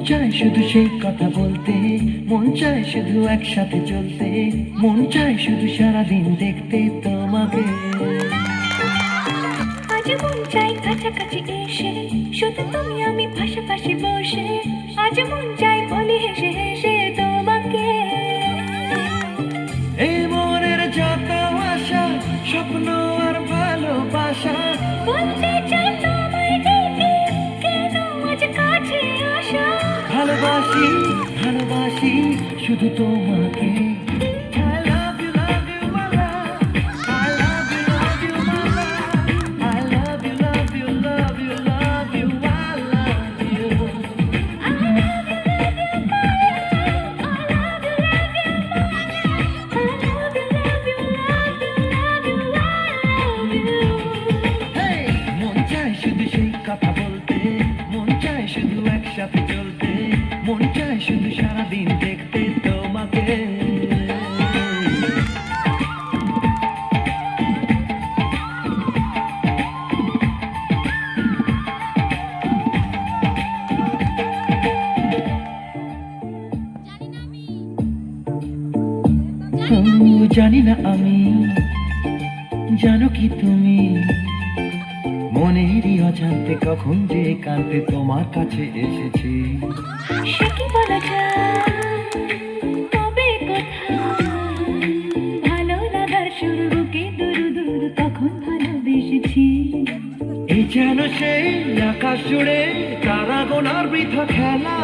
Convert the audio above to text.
চায় শুধু সেই কথা বলতে, মন চায় শুধু একসাথে চলতে, মন চায় শুধু সারাদিন দেখতে তোমাকে। আজ মন চাই কাছাকাছি এসে, শুধু তুমি আমি পাশাপাশি বসে, আজ মন চাই বলি হেসে হেসে তোমাকে। এই মনের যত আশা, স্বপ্ন আর ভালোবাসা, বলতে চাই তোমায় ডেকে, কেন আজ কাছে আসা। ভালোবাসি ভালোবাসি শুধু তোমাকে। I love you, my love. I love you, my love. I love you, love you, love you, love you. I love you. I love you, love you, I love you, love you, I love you, love you, love you, love you, I love you. Hey! মন চায় শুধু সেই কথা বলতে, মন চায় শুধু একসাথে চলতে, মন চায় শুধু সারাদিন দেখতে তোমাকে। জানি না আমি, জানো কি তুমি, মনেরই অজান্তে কখন যে কাঁদতে তোমার কাছে এসেছি। সে কি বলা যায়, তবে কোথায় ভালো লাগার শুরু, বুকে দুরু দুরু তখন ভালোবেসেছি। এই যেন সেই আকাশ জুড়ে তারা গোনার বৃথা খেলা,